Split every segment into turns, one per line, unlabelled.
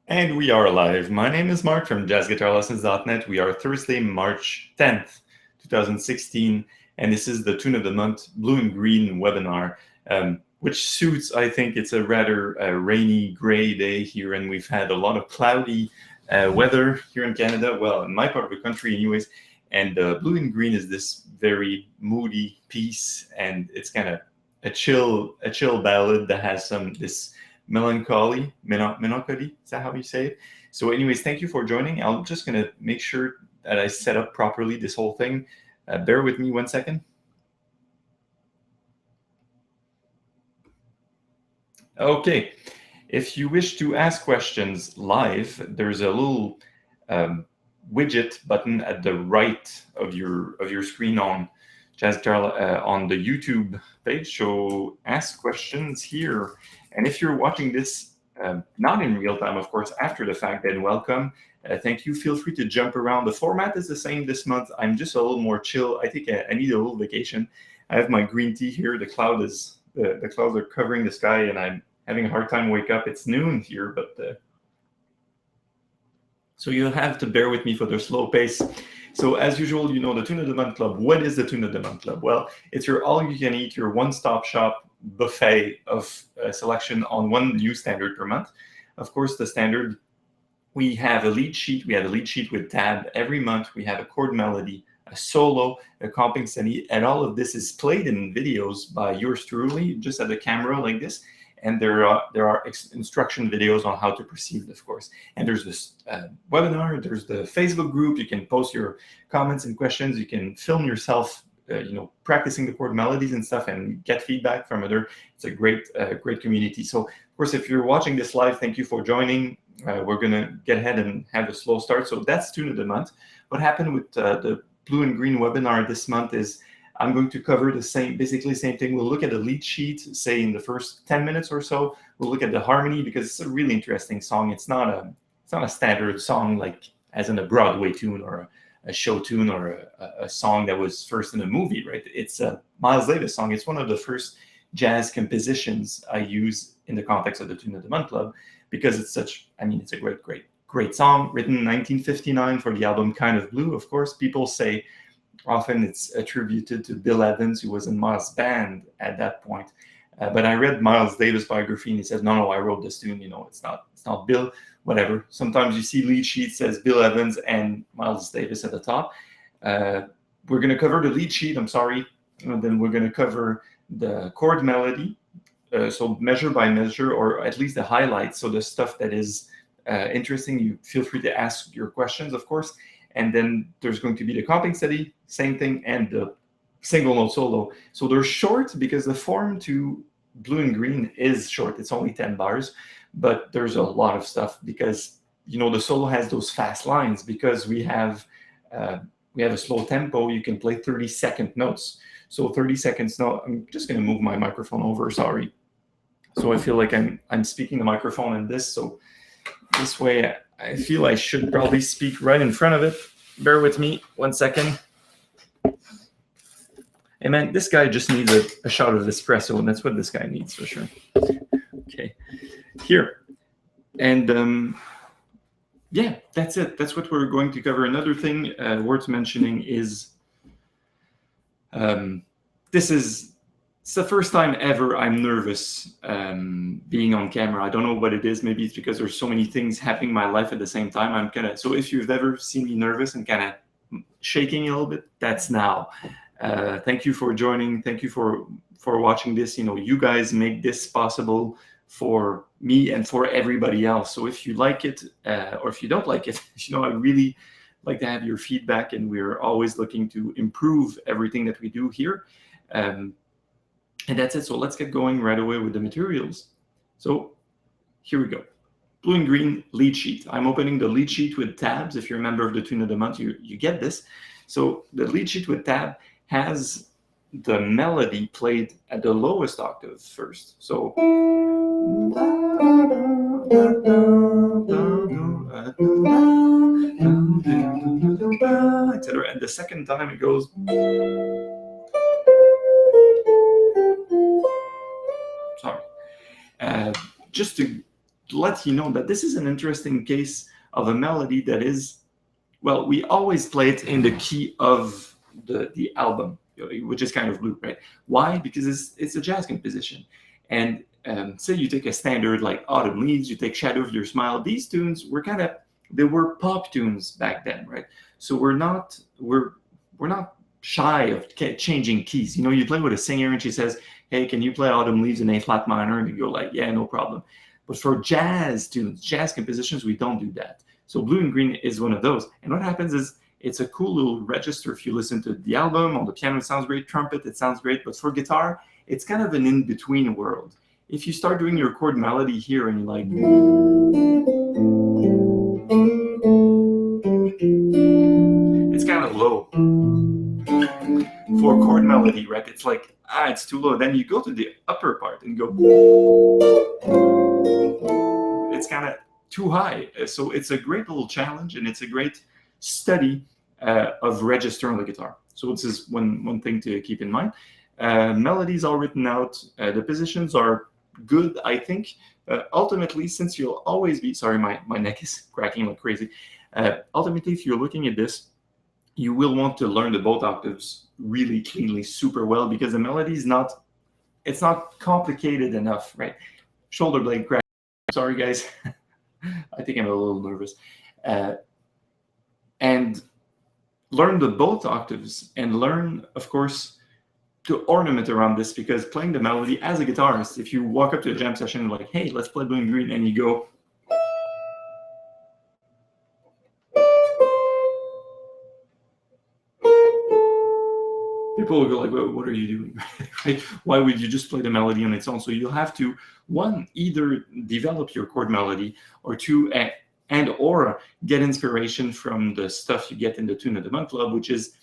And we are live. My name is Marc from jazzguitarlessons.net. We are Thursday, March 10th, 2016, and this is the Tune of the Month Blue and Green webinar, which suits, I think it's a rather rainy, gray day here, and we've had a lot of cloudy weather here in Canada, well, in my part of the country anyways, and Blue and Green is this very moody piece, and it's kind of a chill ballad that has this melancholy, is that how you say it? So anyways, thank you for joining. I'm just going to make sure that I set up properly this whole thing. Bear with me 1 second. Okay, if you wish to ask questions live, there's a little widget button at the right of your screen on Jazz Guitar on the YouTube page. So ask questions here. And if you're watching this not in real time, of course, after the fact, then welcome. Thank you. Feel free to jump around. The format is the same this month. I'm just a little more chill. I think I need a little vacation. I have my green tea here. The clouds are covering the sky, and I'm having a hard time wake up. It's noon here, but so you'll have to bear with me for the slow pace. So as usual, you know the Tune of the Month Club. What is the Tune of the Month Club? Well, it's your all-you-can-eat, your one-stop shop buffet of selection on one new standard per month. Of course, the standard, we have a lead sheet. We have a lead sheet with tab. Every month, we have a chord melody, a solo, a comping study, and all of this is played in videos by yours truly, just at the camera like this. And there are instruction videos on how to proceed, of course. And there's this webinar, there's the Facebook group. You can post your comments and questions. You can film yourself, practicing the chord melodies and stuff and get feedback from other. It's a great community. So, of course, if you're watching this live, thank you for joining. We're going to get ahead and have a slow start. So that's Tune of the Month. What happened with the Blue and Green webinar this month is I'm going to cover basically the same thing. We'll look at the lead sheet, say in the first 10 minutes or so. We'll look at the harmony because it's a really interesting song. It's not a standard song like as in a Broadway tune or a show tune or a song that was first in a movie, right? It's a Miles Davis song. It's one of the first jazz compositions I use in the context of the Tune of the Month Club because it's it's a great song written in 1959 for the album Kind of Blue. Of course, people say often it's attributed to Bill Evans, who was in Miles' band at that point. But I read Miles Davis' biography, and he says, no, I wrote this tune. It's not Bill, whatever. Sometimes you see lead sheet says Bill Evans and Miles Davis at the top. We're going to cover the lead sheet, I'm sorry. And then we're going to cover the chord melody. So measure by measure, or at least the highlights. So the stuff that is interesting, you feel free to ask your questions, of course. And then there's going to be the comping study, same thing, and the single note solo. So they're short because the form to Blue and Green is short. It's only 10 bars, but there's a lot of stuff because, the solo has those fast lines because we have a slow tempo. You can play 30-second notes. So 30 seconds note, I'm just going to move my microphone over, sorry. So I feel like I'm speaking the microphone in this, so this way I feel I should probably speak right in front of it. Bear with me 1 second. Hey man, this guy just needs a shot of espresso, and that's what this guy needs for sure. Okay, here. And yeah, that's it. That's what we're going to cover. Another thing worth mentioning is it's the first time ever I'm nervous being on camera. I don't know what it is. Maybe it's because there's so many things happening in my life at the same time. So if you've ever seen me nervous and kind of shaking a little bit, that's now. Thank you for joining. Thank you for watching this. You guys make this possible for me and for everybody else. So if you like it or if you don't like it, I really like to have your feedback, and we're always looking to improve everything that we do here. And that's it. So let's get going right away with the materials. So here we go. Blue and Green lead sheet. I'm opening the lead sheet with tabs. If you're a member of the Tune of the Month, you get this. So the lead sheet with tab has the melody played at the lowest octave first. So etc. And the second time it goes. Sorry. Just to let you know that this is an interesting case of a melody that is, well, we always play it in the key of the album, which is kind of blue, right? Why? Because it's a jazz composition. And say you take a standard like Autumn Leaves, you take Shadow of Your Smile, these tunes were they were pop tunes back then, right? So we're not shy of changing keys. You play with a singer and she says, hey, can you play Autumn Leaves in A flat minor? And you go like, yeah, no problem. But for jazz tunes, jazz compositions, we don't do that. So Blue and Green is one of those. And what happens is it's a cool little register. If you listen to the album, on the piano, it sounds great. Trumpet, it sounds great. But for guitar, it's kind of an in-between world. If you start doing your chord melody here and you're like, it's kind of low. For chord melody, right? It's like, it's too low. Then you go to the upper part and go, it's kind of too high. So it's a great little challenge, and it's a great study of register on the guitar. So this is one thing to keep in mind. Melodies are written out. The positions are good, I think. Ultimately, since you'll always be, sorry, my neck is cracking like crazy. Ultimately, if you're looking at this, you will want to learn the both octaves really cleanly, super well, because the melody is it's not complicated enough, right? Shoulder blade crack. Sorry, guys. I think I'm a little nervous. And learn the both octaves, and learn, of course, to ornament around this, because playing the melody as a guitarist, if you walk up to a jam session and like, hey, let's play Blue and Green, and you go, people will go like, well, what are you doing? Right? Why would you just play the melody on its own? So you'll have to, one, either develop your chord melody, or two, or get inspiration from the stuff you get in the Tune of the Month Club, which is,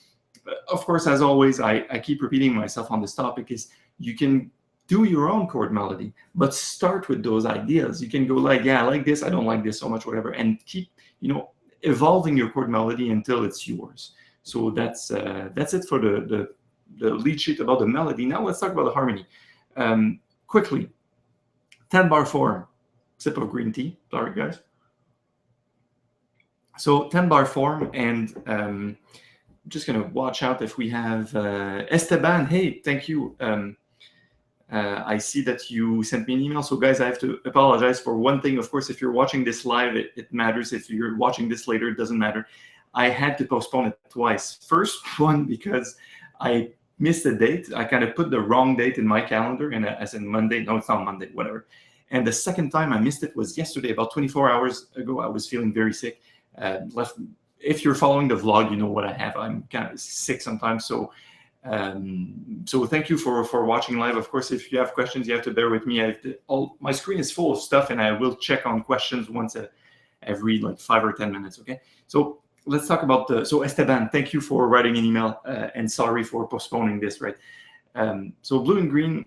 of course, as always, I keep repeating myself on this topic, is you can do your own chord melody, but start with those ideas. You can go like, yeah, I like this, I don't like this so much, whatever, and keep, evolving your chord melody until it's yours. So that's it for the lead sheet about the melody. Now let's talk about the harmony. Quickly, 10-bar form, sip of green tea. Sorry, guys. So 10-bar form, and I'm just going to watch out if we have Esteban. Hey, thank you. I see that you sent me an email. So guys, I have to apologize for one thing. Of course, if you're watching this live, it matters. If you're watching this later, it doesn't matter. I had to postpone it twice. First one, because I missed a date. I kind of put the wrong date in my calendar, and as in Monday. No, it's not Monday, whatever. And the second time I missed it was yesterday, about 24 hours ago. I was feeling very sick. If you're following the vlog, you know what I have. I'm kind of sick sometimes. So thank you for watching live. Of course, if you have questions, you have to bear with me. My screen is full of stuff, and I will check on questions once every like 5 or 10 minutes. Okay. So let's talk about so Esteban, thank you for writing an email, and sorry for postponing this, right? So Blue and Green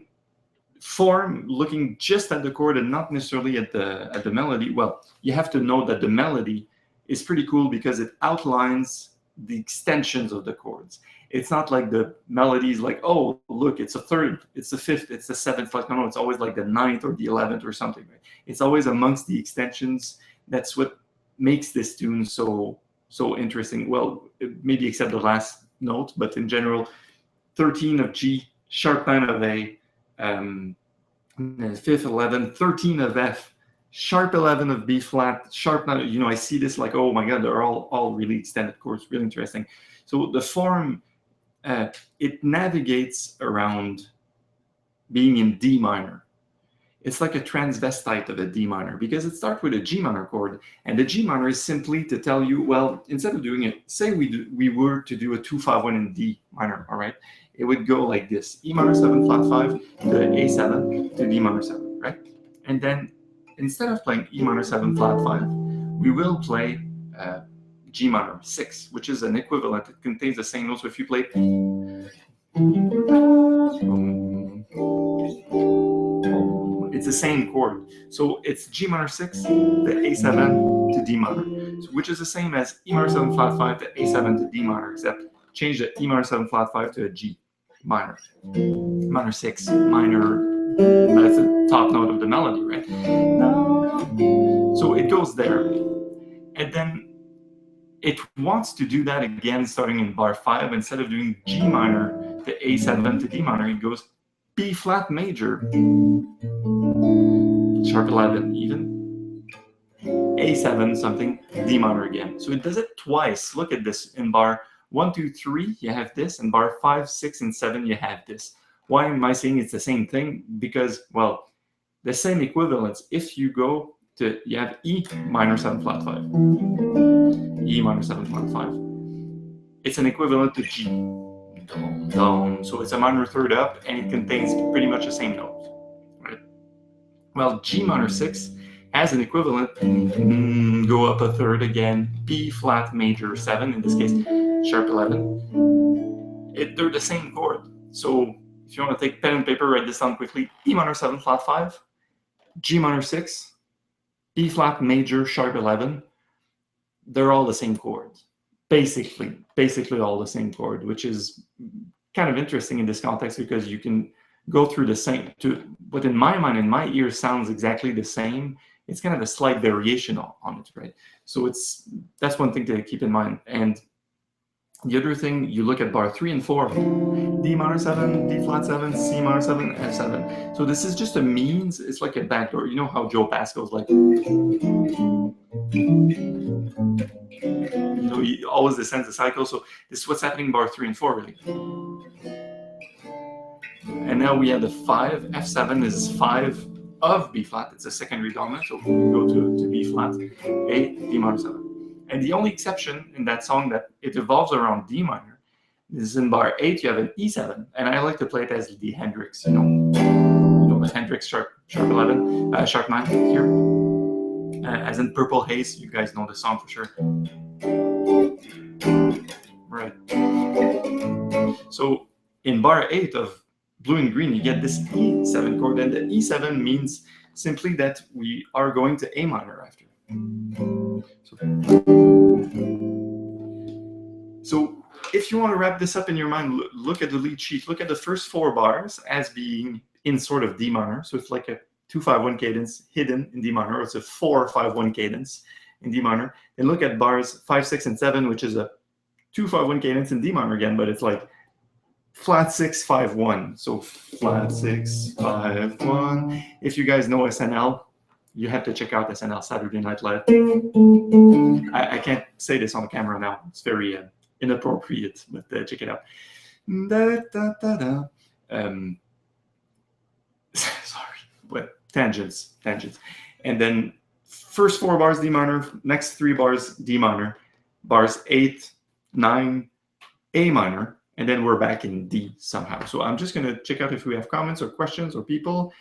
form, looking just at the chord and not necessarily at the melody. Well, you have to know that the melody is pretty cool because it outlines the extensions of the chords. It's not like the melody is like, oh, look, it's a third, it's the fifth, it's the seventh. Like, no, it's always like the ninth or the 11th or something, right? It's always amongst the extensions. That's what makes this tune so interesting. Well, maybe except the last note, but in general, 13 of G, sharp 9 of A, 5th 11, 13 of F, sharp 11 of B flat, sharp 9. I see this like, oh my God, they're all really extended chords, really interesting. So the form, it navigates around being in D minor. It's like a transvestite of a D minor, because it starts with a G minor chord, and the G minor is simply to tell you, well, instead of doing it, say we were to do a 2-5-1 in D minor, all right? It would go like this: E minor 7 flat 5 to A7 to D minor 7, right? And then instead of playing E minor 7 flat 5, we will play G minor 6, which is an equivalent. It contains the same notes. So if you play, it's the same chord. So it's G minor 6 to A7 to D minor, which is the same as E minor 7 flat 5 to A7 to D minor, except change the E minor 7 flat 5 to a G minor. Minor 6, minor, that's the top note of the melody, right? So it goes there. And then it wants to do that again starting in bar 5. Instead of doing G minor to A7 to D minor, it goes B flat major, sharp 11 even, A7 something, D minor again. So it does it twice. Look at this. In bar 1, 2, 3, you have this. In bar 5, 6, and 7, you have this. Why am I saying it's the same thing? Because, well, the same equivalence. If you go to, you have E minor 7 flat 5. E minor 7 flat 5. It's an equivalent to G. Dum, dum. So it's a minor third up, and it contains pretty much the same note. Right? Well, G minor 6 has an equivalent. Go up a third again. B flat major 7, in this case, sharp 11. They're the same chord. So if you want to take pen and paper, write this down quickly. E minor 7 flat 5, G minor 6, B flat major sharp 11. They're all the same chords. Basically all the same chord, which is kind of interesting in this context because you can go through the same, but in my mind, in my ear, sounds exactly the same. It's kind of a slight variation on it, right? So that's one thing to keep in mind. And the other thing, you look at bar 3 and 4, D minor 7, D flat 7, C minor 7, F7. So this is just a means. It's like a backdoor. You know how Joe Pascal's like, he always descends the cycle. So this is what's happening in bar 3 and 4, really. And now we have the 5. F7 is 5 of B flat. It's a secondary dominant. So we go to B flat, A, D minor 7. And the only exception in that song that it evolves around D minor is in bar 8, you have an E7. And I like to play it as the Hendrix, the Hendrix sharp 11, sharp 9 here. As in Purple Haze, you guys know the song for sure. Right. So in bar 8 of Blue and Green, you get this E7 chord, and the E7 means simply that we are going to A minor after. So if you want to wrap this up in your mind, look at the lead sheet. Look at the first 4 bars as being in sort of D minor. So it's like a 2-5-1 cadence hidden in D minor, or it's a 4-5-1 cadence in D minor. And look at bars 5, 6, and 7, which is a 2-5-1 cadence in D minor again, but it's like flat 6, 5, 1. So flat 6, 5, 1. If you guys know SNL, you have to check out SNL, Saturday Night Live. I can't say this on the camera now. It's very inappropriate, but check it out. Sorry, but tangents. And then first 4 bars D minor, next 3 bars D minor, bars 8, 9, A minor, and then we're back in D somehow. So I'm just going to check out if we have comments or questions or people.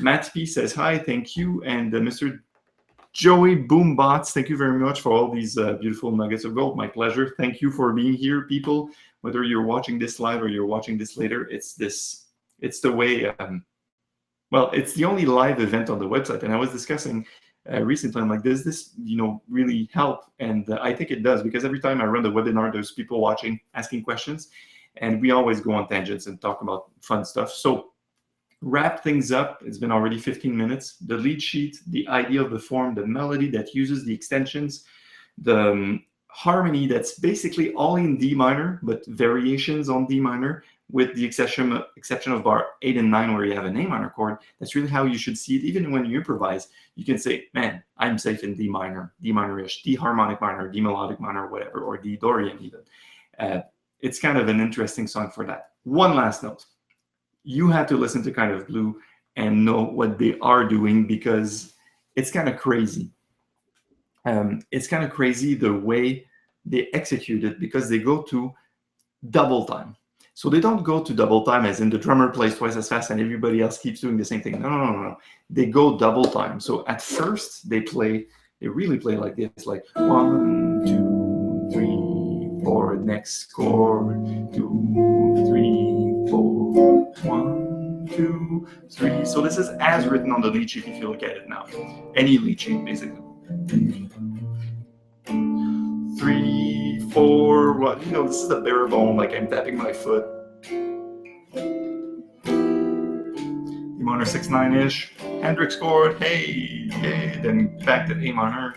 Matt P says hi, thank you. And Mr. Joey Boombots, thank you very much for all these beautiful nuggets of gold. My pleasure. Thank you for being here, people. Whether you're watching this live or you're watching this later, it's the way, well, it's the only live event on the website. And I was discussing recently, I'm like, does this, really help? And I think it does, because every time I run the webinar, there's people watching, asking questions, and we always go on tangents and talk about fun stuff. So wrap things up. It's been already 15 minutes. The lead sheet, the idea of the form, the melody that uses the extensions, the harmony that's basically all in D minor, but variations on D minor, with the exception of bar 8 and 9 where you have an A minor chord. That's really how you should see it. Even when you improvise, you can say, man, I'm safe in D minor, D minor-ish, D harmonic minor, D melodic minor, whatever, or D Dorian even. It's kind of an interesting song for that. One last note. You have to listen to Kind of Blue and know what they are doing, because it's kind of crazy. It's kind of crazy the way they execute it, because they go to double time. So they don't go to double time as in the drummer plays twice as fast and everybody else keeps doing the same thing. No. They go double time. So at first they really play like this, like 1, 2, 3, 4, next chord, 2, 3, 4, 1, 2, 3. So this is as written on the lead sheet if you look at it now. Any lead sheet, basically. 3, 4, what? This is a bare bone, like I'm tapping my foot. D minor 6/9-ish, Hendrix chord, hey, then back to A minor.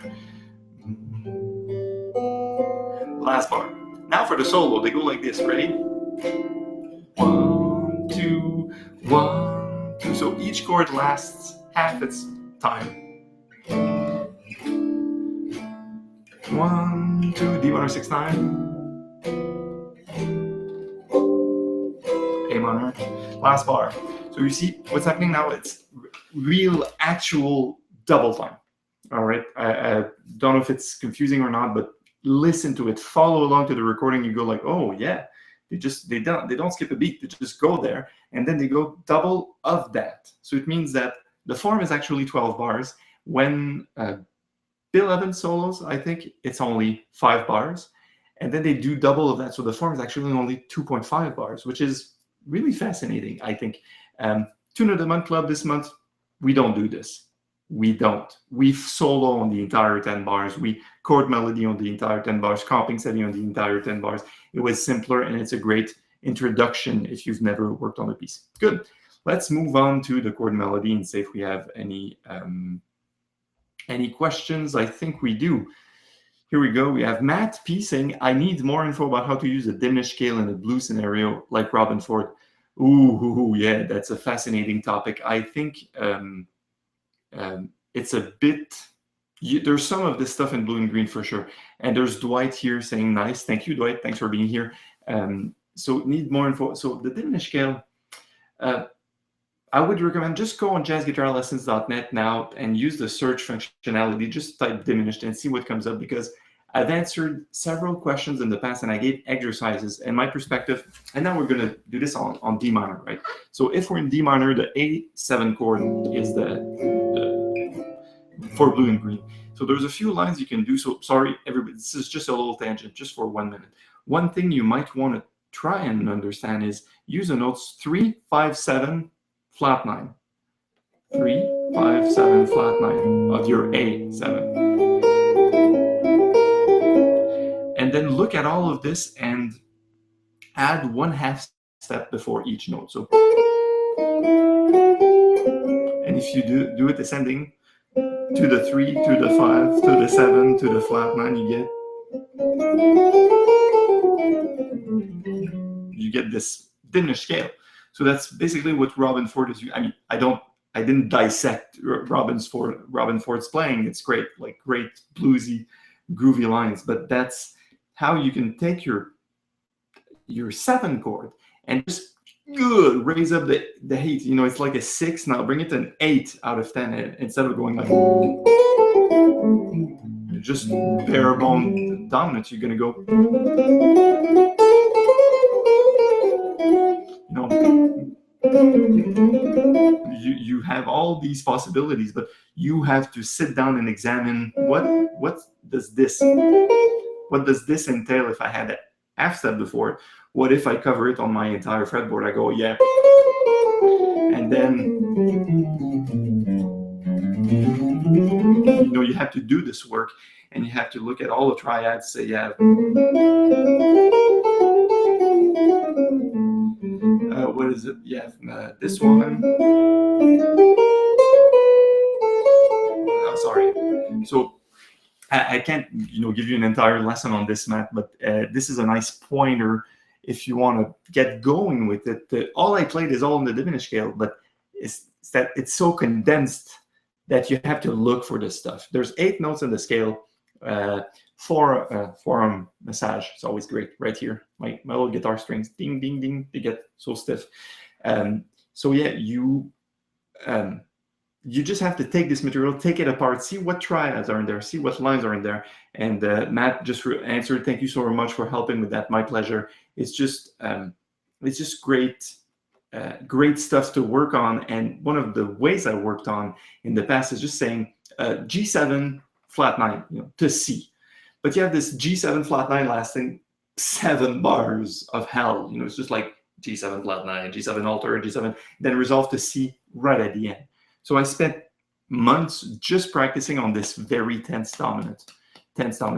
Last bar. Now for the solo, they go like this, ready? 1, 2, 1, 2. So each chord lasts half its time. 1, 2, D minor 6/9, A minor, last bar. So you see what's happening now? It's real, actual double time. All right. I don't know if it's confusing or not, but listen to it. Follow along to the recording. You go like, oh yeah, they don't skip a beat. They just go there, and then they go double of that. So it means that the form is actually 12 bars. When Bill Evans solos, I think it's only 5 bars, and then they do double of that. So the form is actually only 2.5 bars, which is really fascinating, I think. Tune of the Month Club this month, we don't do this. We don't. We solo on the entire 10 bars. We chord melody on the entire 10 bars, comping setting on the entire 10 bars. It was simpler, and it's a great introduction if you've never worked on a piece. Good. Let's move on to the chord melody and see if we have any questions. I think we do. Here we go. We have Matt P saying, I need more info about how to use a diminished scale in a blues scenario like Robin Ford. Ooh, yeah, that's a fascinating topic. I think it's a bit, there's some of this stuff in blue and green for sure. And there's Dwight here saying, nice. Thank you, Dwight. Thanks for being here. So need more info. So the diminished scale, I would recommend just go on jazzguitarlessons.net now and use the search functionality. Just type diminished and see what comes up, because I've answered several questions in the past and I gave exercises and my perspective. And now we're going to do this on D minor, right? So if we're in D minor, the A7 chord is for blue and green. So there's a few lines you can do. So sorry, everybody, this is just a little tangent, just for 1 minute. One thing you might want to try and understand is use the notes 3, 5, 7, flat 9. 3, 5, 7, flat 9 of your A7. And then look at all of this and add 1/2 step before each note. So, and if you do it ascending to the 3, to the 5, to the 7, to the flat 9, you get this diminished scale. So that's basically what Robin Ford is. I mean, I didn't dissect Robin Ford's playing. It's great, like great bluesy, groovy lines. But that's how you can take your 7 chord and just raise up the heat. You know, it's like a 6 now. Bring it to an 8 out of 10 instead of going like just bare bone dominant. You're gonna go. You have all these possibilities, but you have to sit down and examine what does this entail. If I had a half step before, what if I cover it on my entire fretboard? I go, yeah, and then you have to do this work, and you have to look at all the triads. Say, yeah. What is it? Yeah, this one. Sorry. So I can't, give you an entire lesson on this, Matt, but this is a nice pointer if you want to get going with it. All I played is all in the diminished scale, but it's so condensed that you have to look for this stuff. There's 8 notes in the scale. Forearm massage. It's always great right here. My little guitar strings, ding, ding, ding. They get so stiff. So yeah, you just have to take this material, take it apart, see what triads are in there, see what lines are in there. And Matt just answered. Thank you so much for helping with that. My pleasure. It's just great. Great stuff to work on. And one of the ways I worked on in the past is just saying G7 flat 9, to C. But you have this G7 flat 9 lasting 7 bars of hell. It's just like G7 flat 9, G7 alter, G7, then resolve to C right at the end. So I spent months just practicing on this very tense dominant.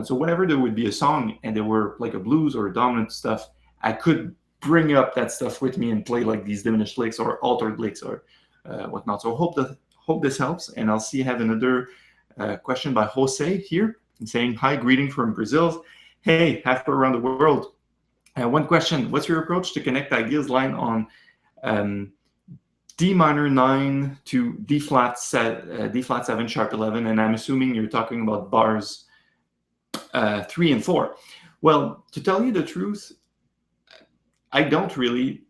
So whenever there would be a song and there were like a blues or a dominant stuff, I could bring up that stuff with me and play like these diminished licks or altered licks or whatnot. So hope this helps, and I'll see. I have another question by Jose here, saying, "Hi, greeting from Brazil. Hey, halfway around the world. One question: what's your approach to connect ideas line on D minor 9 to D flat 7 sharp 11?" And I'm assuming you're talking about bars 3 and 4. Well, to tell you the truth, I don't really,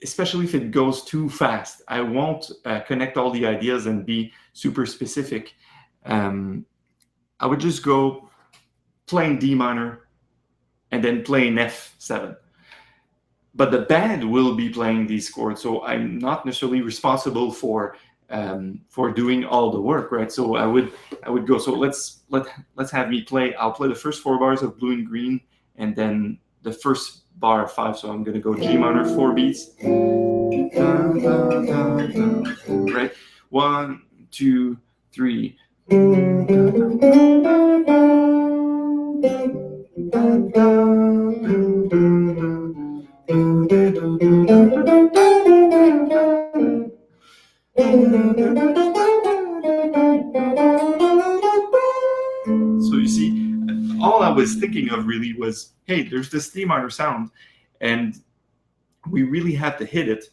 especially if it goes too fast. I won't connect all the ideas and be super specific. I would just go playing D minor and then playing F7. But the band will be playing these chords, so I'm not necessarily responsible for doing all the work, right? So I would go. So let's have me play. I'll play the first 4 bars of blue and green, and then the first bar of 5. So I'm gonna go G minor 4 beats. Right, 1, 2, 3. So you see, all I was thinking of really was, hey, there's this D minor sound, and we really have to hit it,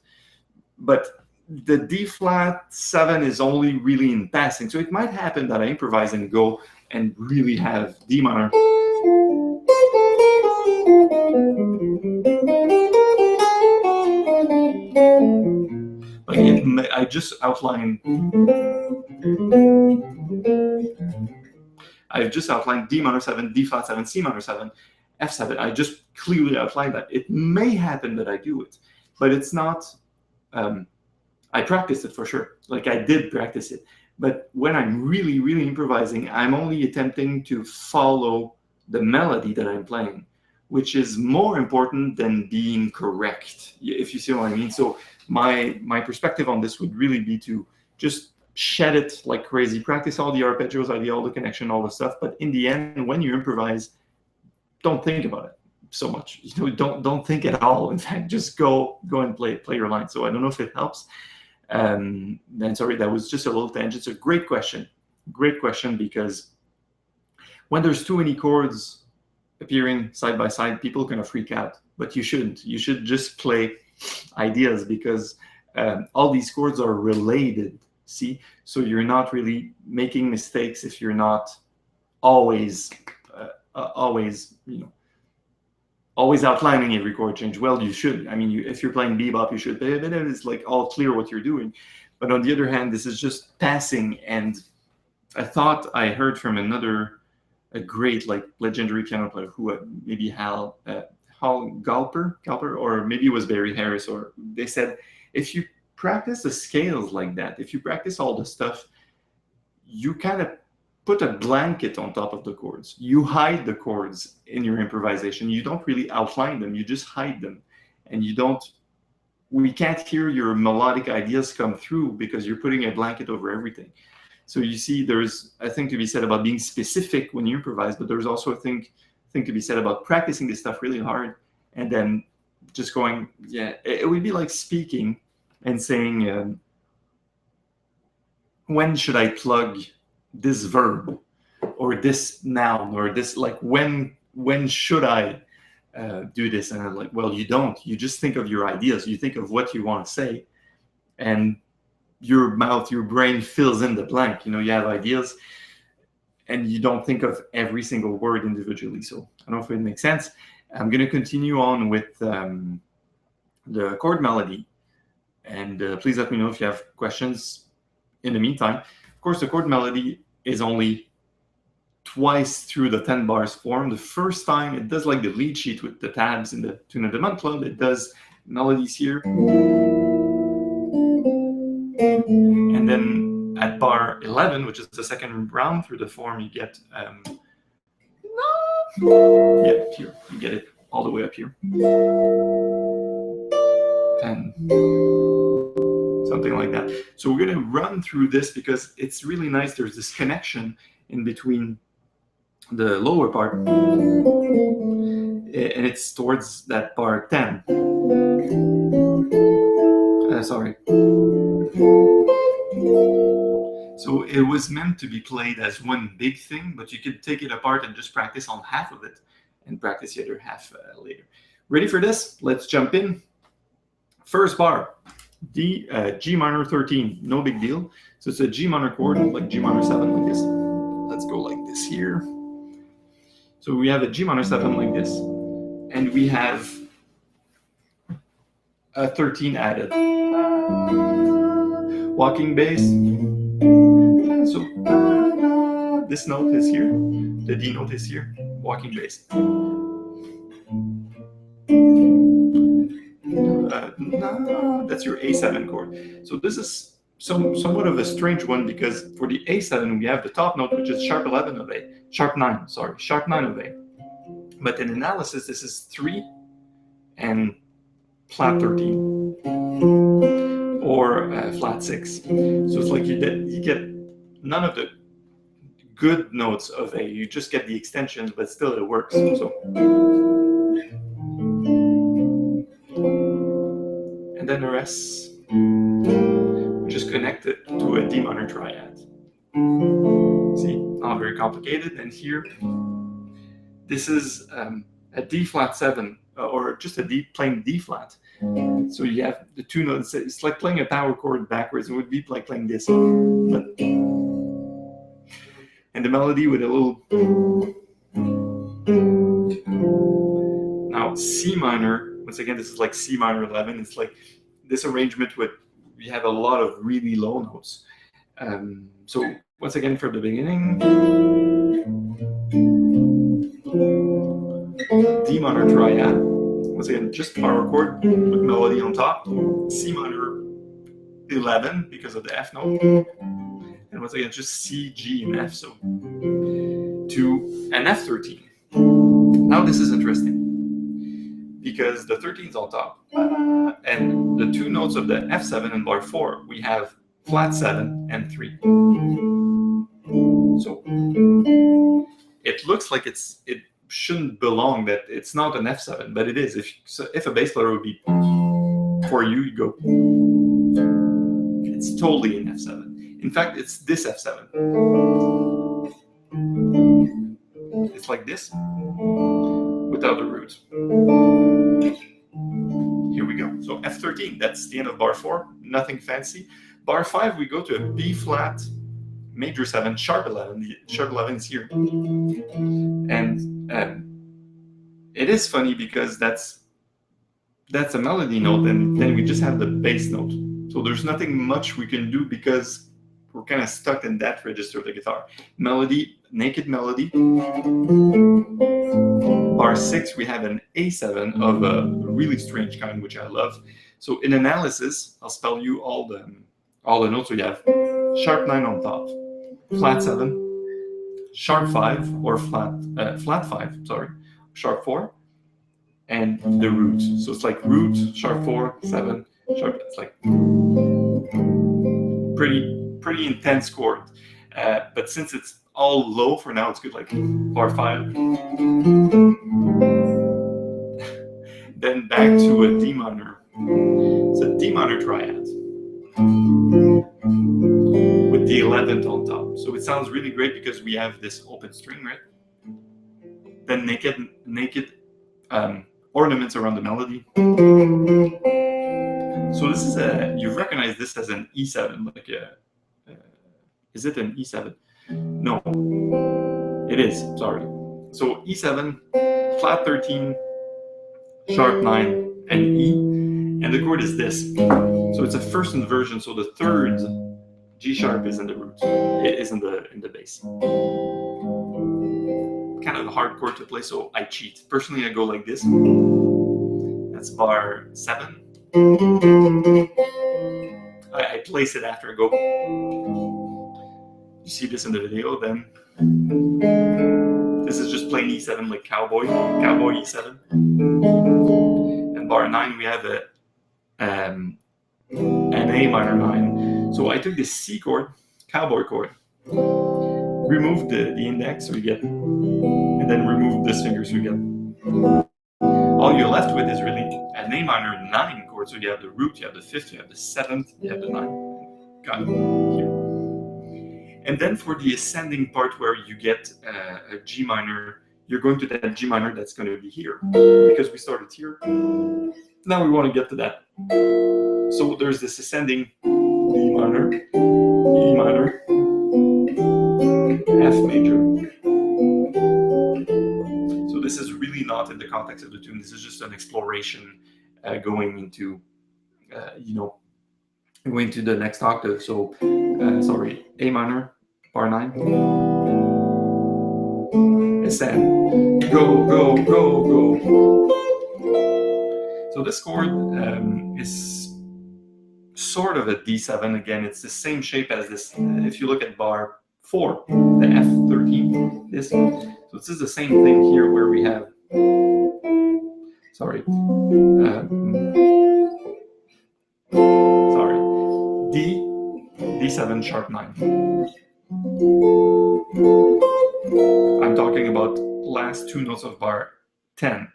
but the D flat 7 is only really in passing. So it might happen that I improvise and go and really have D minor. Like I just outlined. I've just outlined D minor 7, D flat 7, C minor 7, F7. I just clearly outlined that. It may happen that I do it, but it's not. I practiced it for sure. Like I did practice it. But when I'm really, really improvising, I'm only attempting to follow the melody that I'm playing, which is more important than being correct, if you see what I mean. So my perspective on this would really be to just shed it like crazy, practice all the arpeggios, all the connection, all the stuff. But in the end, when you improvise, don't think about it so much. Don't think at all. In fact, just go and play your line. So I don't know if it helps. And sorry, that was just a little tangent. It's a great question, because when there's too many chords appearing side by side, people are gonna freak out. But you shouldn't. You should just play ideas, because all these chords are related. See, so you're not really making mistakes if you're not always outlining every chord change. Well, you should. I mean, if you're playing bebop, you should. But it's like all clear what you're doing. But on the other hand, this is just passing. And I thought I heard from a great, like, legendary piano player who maybe Hal Galper, or maybe it was Barry Harris, or they said, if you practice the scales like that, if you practice all the stuff, you kind of put a blanket on top of the chords. You hide the chords in your improvisation. You don't really outline them, you just hide them. And we can't hear your melodic ideas come through because you're putting a blanket over everything. So you see, there's a thing to be said about being specific when you improvise, but there's also a thing to be said about practicing this stuff really hard and then just going, yeah, it would be like speaking and saying, when should I plug this verb or this noun or this, like, when should I do this? And I'm like, well, you don't. You just think of your ideas. You think of what you want to say, and your brain fills in the blank. You have ideas, and you don't think of every single word individually. So I don't know if it makes sense. I'm going to continue on with the chord melody, and please let me know if you have questions in the meantime. Of course, the chord melody is only twice through the 10 bars form. The first time it does like the lead sheet with the tabs in the Tune of the Month Club. It does melodies here. And then at bar 11, which is the second round through the form, you get, here, you get it all the way up here. And something like that. So we're going to run through this because it's really nice. There's this connection in between the lower part, and it's towards that bar 10. Sorry. So it was meant to be played as one big thing, but you could take it apart and just practice on half of it and practice the other half later. Ready for this? Let's jump in. First bar, G minor 13, no big deal. So it's a G minor chord, like G minor 7 like this. Let's go like this here. So we have a G minor 7 like this, and we have a 13 added. Walking bass. So this note is here, the D note is here, walking bass. That's your A7 chord. So this is somewhat of a strange one, because for the A7 we have the top note, which is sharp 11 of A, sharp 9 of A. But in analysis, this is 3 and flat 13, or flat 6. So it's like you get none of the good notes of A. You just get the extensions, but still it works. So, and then the rest, we just connect it to a D minor triad. See, not very complicated. And here, this is a D flat 7, or just a plain D flat. So you have the two notes. It's like playing a power chord backwards. It would be like playing this. But, and the melody with a little. Now C minor, once again, this is like C minor 11. It's like this arrangement with, we have a lot of really low notes. So once again, from the beginning, D minor triad. Once again, just power chord with melody on top. C minor 11 because of the F note. And once again, just C, G, and F. So to an F13. Now this is interesting, because the 13 is on top. And the two notes of the F7 in bar 4, we have flat 7 and 3. So it looks like it shouldn't belong, that it's not an F7, but it is. If a bass player would be for you, you go, it's totally an F7. In fact, it's this F7. It's like this, without the root. Here we go. So F13, that's the end of bar 4, nothing fancy. Bar 5, we go to a B flat major 7, sharp 11. The sharp 11 is here. And it is funny because that's a melody note, and then we just have the bass note. So there's nothing much we can do, because we're kind of stuck in that register of the guitar. Melody, naked melody. Bar 6, we have an A7 of a really strange kind, which I love. So in analysis, I'll spell you all the notes. So you have sharp 9 on top, flat 7, sharp 5, or flat 5, sorry, sharp 4, and the root. So it's like root, sharp 4, 7, sharp. It's like pretty intense chord. But since it's all low for now, it's good, like bar 5. Then back to a D minor. It's a D minor triad with the 11th on top. So it sounds really great because we have this open string, right? Then naked ornaments around the melody. So this is you recognize this as an E7, like is it an E7? No, it is, sorry. So E7, flat 13, sharp 9, and E, and the chord is this. So it's a first inversion, so the third G sharp is in the root. It is in the bass. Kind of a hard chord to play, so I cheat. Personally, I go like this. That's bar 7. I place it after I go. You see this in the video, then this is just plain E7, like cowboy E7. And bar 9, we have an A minor 9. So I took the C chord, cowboy chord, remove the index, so you get, and then remove this finger, so you get. All you're left with is really an A minor 9 chord. So you have the root, you have the 5th, you have the 7th, you have the 9th. got here. And then for the ascending part where you get a G minor, you're going to that G minor that's going to be here. Because we started here, now we want to get to that. So there's this ascending D minor, E minor, F major. So this is really not in the context of the tune. This is just an exploration going into, going to the next octave. So, sorry, A minor, bar 9. Ascend. Go, go, go, go. So this chord is sort of a D7 again. It's the same shape as this. If you look at bar 4, the F13, this. So this is the same thing here where we have, sorry, D, D7 sharp 9. I'm talking about last 2 notes of bar 10.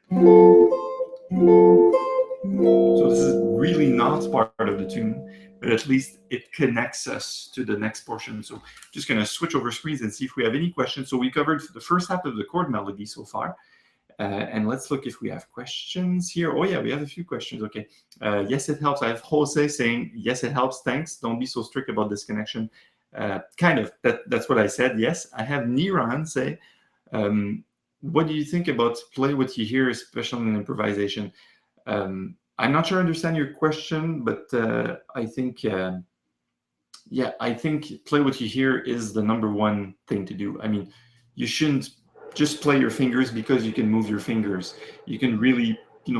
So this is really not part of the tune, but at least it connects us to the next portion. So just going to switch over screens and see if we have any questions. So we covered the first half of the chord melody so far. And let's look if we have questions here. Oh yeah, we have a few questions. Okay. Yes, it helps. I have Jose saying, yes, it helps. Thanks. Don't be so strict about this connection. Kind of. That's what I said. Yes. I have Niran say, what do you think about play what you hear, especially in improvisation? I'm not sure I understand your question, but I think, yeah, I think play what you hear is the #1 thing to do. I mean, you shouldn't just play your fingers because you can move your fingers. You can really,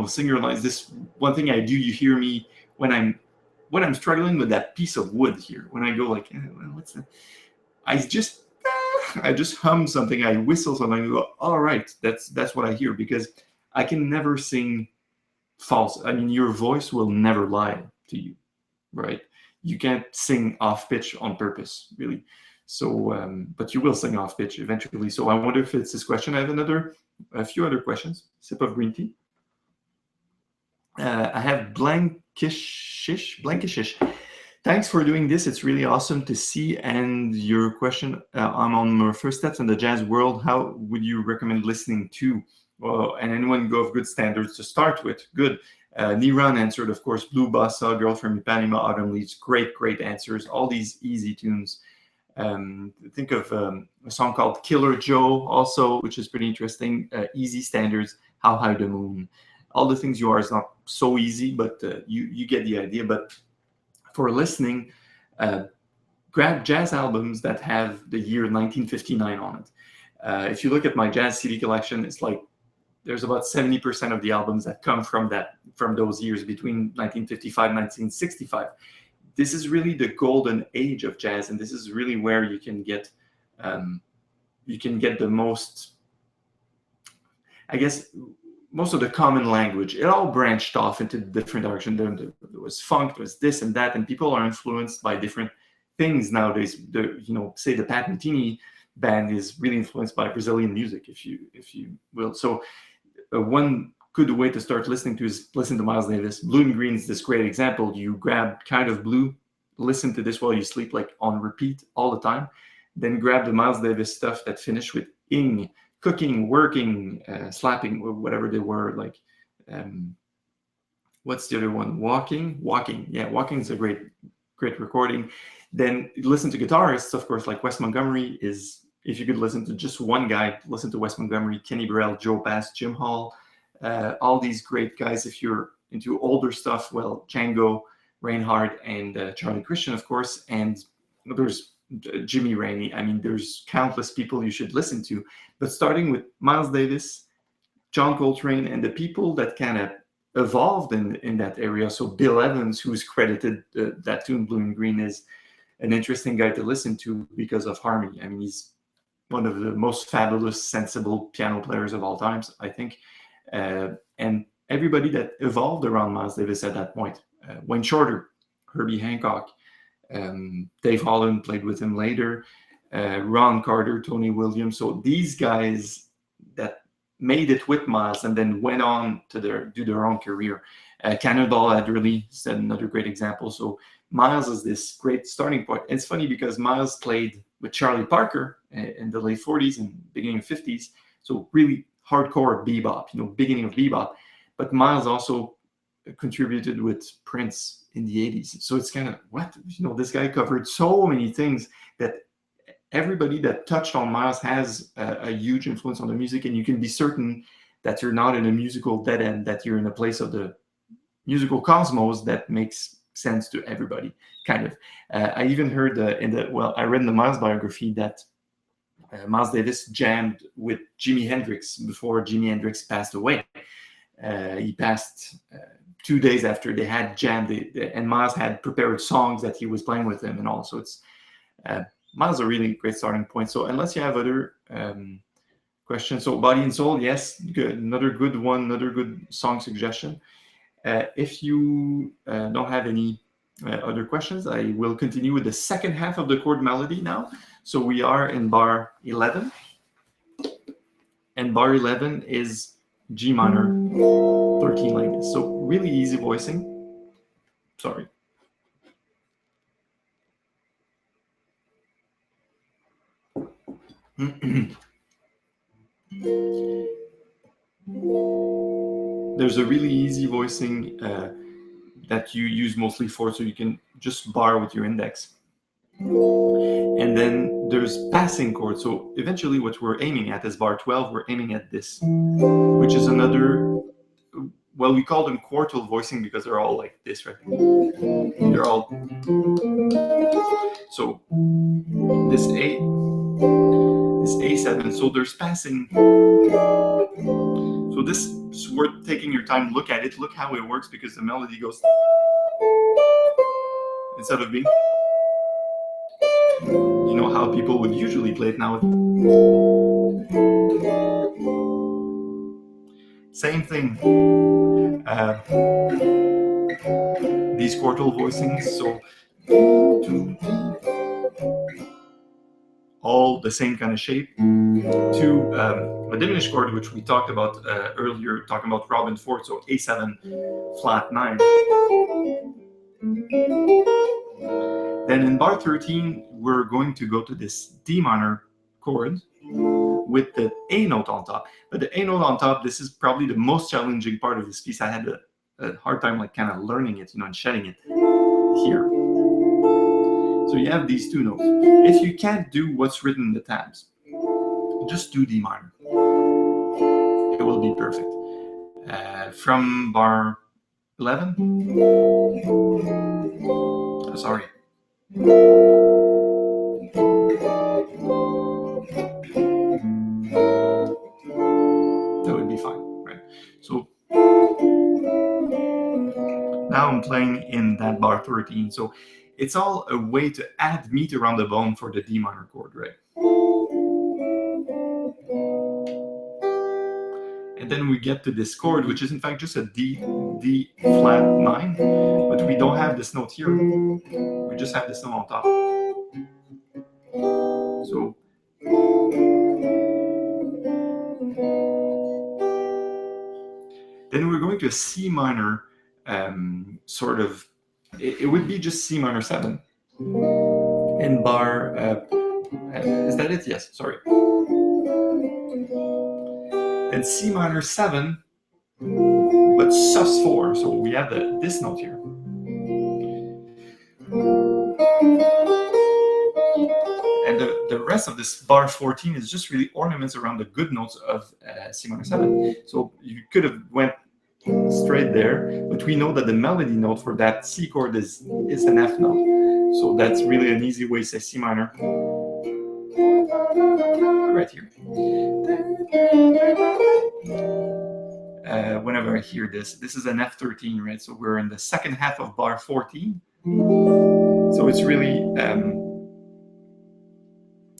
synchronize this. One thing I do, you hear me when I'm struggling with that piece of wood here. When I go like, what's that? I just hum something. I whistle something. I go, all right, that's what I hear, because I can never sing false. I mean, your voice will never lie to you, right? You can't sing off pitch on purpose, really. So, but you will sing off pitch eventually. So I wonder if it's this question. I have a few other questions. Sip of green tea. I have Blankishish. Thanks for doing this. It's really awesome to see. And your question, I'm on my first steps in the jazz world. How would you recommend listening to? Well, and anyone go of good standards to start with? Good. Niran answered, of course, Blue Bossa, Girl from Ipanema, Autumn Leaves. Great answers. All these easy tunes. Think of a song called Killer Joe also, which is pretty interesting. Easy standards, How High the Moon. All the things you are is not so easy, but you get the idea. But for listening, grab jazz albums that have the year 1959 on it. If you look at my jazz CD collection, it's like there's about 70% of the albums that come from those years between 1955 and 1965. This is really the golden age of jazz, and this is really where you can get the most, I guess, most of the common language. It all branched off into different directions. There was funk, there was this and that, and people are influenced by different things nowadays. Say the Pat Metheny band is really influenced by Brazilian music, if you will. So one good way to start listening to is listen to Miles Davis. Blue and Green is this great example. You grab Kind of Blue, listen to this while you sleep, like on repeat all the time. Then grab the Miles Davis stuff that finished with ing, cooking, working, slapping, or whatever they were. Like, what's the other one? Walking. Yeah, Walking is a great recording. Then listen to guitarists, of course, like Wes Montgomery is. If you could listen to just one guy, listen to Wes Montgomery, Kenny Burrell, Joe Bass, Jim Hall, all these great guys. If you're into older stuff, well, Django Reinhardt and Charlie Christian, of course, and there's Jimmy Rainey. I mean, there's countless people you should listen to. But starting with Miles Davis, John Coltrane, and the people that kind of evolved in that area. So Bill Evans, who's credited that tune Blue and Green, is an interesting guy to listen to because of harmony. I mean, he's one of the most fabulous, sensible piano players of all times, I think. And everybody that evolved around Miles Davis at that point. Wayne Shorter, Herbie Hancock, Dave Holland played with him later, Ron Carter, Tony Williams. So these guys that made it with Miles and then went on to do their own career. Cannonball Adderley is another great example. So Miles is this great starting point. And it's funny because Miles played with Charlie Parker in the late 40s and beginning of 50s, so really hardcore bebop, beginning of bebop. But Miles also contributed with Prince in the 80s. So it's kind of, what? This guy covered so many things that everybody that touched on Miles has a huge influence on the music, and you can be certain that you're not in a musical dead end, that you're in a place of the musical cosmos that makes sense to everybody, kind of. I even heard I read in the Miles biography that Miles Davis jammed with Jimi Hendrix before Jimi Hendrix passed away. He passed 2 days after they had jammed, and Miles had prepared songs that he was playing with him and all. So it's Miles a really great starting point. So unless you have other questions, so Body and Soul, yes, good, another good one, another good song suggestion. If you don't have any other questions, I will continue with the second half of the chord melody now. So we are in bar 11, and bar 11 is G minor 13 like this. So really easy voicing. Sorry. There's a really easy voicing that you use mostly for, so you can just bar with your index. And then there's passing chords. So eventually what we're aiming at is bar 12. We're aiming at this, which is another, well, we call them quartal voicing because they're all like this, right? They're all, so this A7, so there's passing. So this is worth taking your time, look at it, look how it works, because the melody goes, instead of being, how people would usually play it now. Same thing. These quartal voicings, so all the same kind of shape. To a diminished chord, which we talked about earlier, talking about Robin Ford, so A7 flat 9. Then in bar 13, we're going to go to this D minor chord with the A note on top. But the A note on top, this is probably the most challenging part of this piece. I had a hard time kind of learning it, and shedding it here. So you have these two notes. If you can't do what's written in the tabs, just do D minor. It will be perfect. From bar 11. Sorry. That would be fine, right? So now I'm playing in that bar 13. So it's all a way to add meat around the bone for the D minor chord, right? And then we get to this chord, which is in fact just a D flat 9, but we don't have this note here. We just have this note on top. So then we're going to a C minor sort of, it would be just C minor 7 in bar, is that it? Yes, sorry. And C minor 7, but sus4, so we have this note here. And the rest of this bar 14 is just really ornaments around the good notes of C minor 7. So you could have went straight there, but we know that the melody note for that C chord is an F note. So that's really an easy way to say C minor. Right here. Whenever I hear this is an F13, right? So we're in the second half of bar 14. So it's really,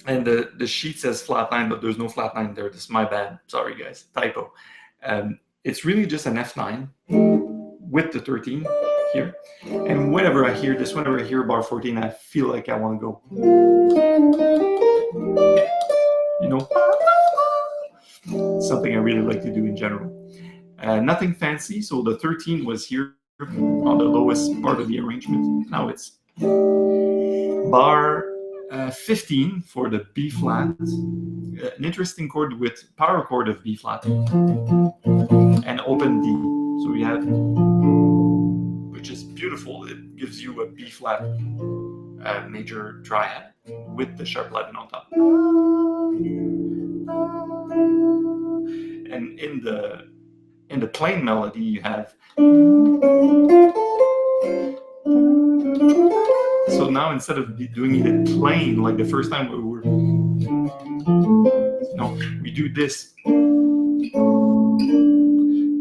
and the sheet says flat 9, but there's no flat 9 there. This is my bad. Sorry, guys. Typo. It's really just an F9 with the 13 here. And whenever I hear this, whenever I hear bar 14, I feel like I want to go, something I really like to do in general. Nothing fancy. So the 13 was here on the lowest part of the arrangement. Now it's Bar 15 for the B flat, an interesting chord with power chord of B flat, and open D. So we have, which is beautiful. It gives you a B flat major triad with the sharp 11 on top. And in the plain melody, you have. So now instead of doing it plain like the first time we were, no, we do this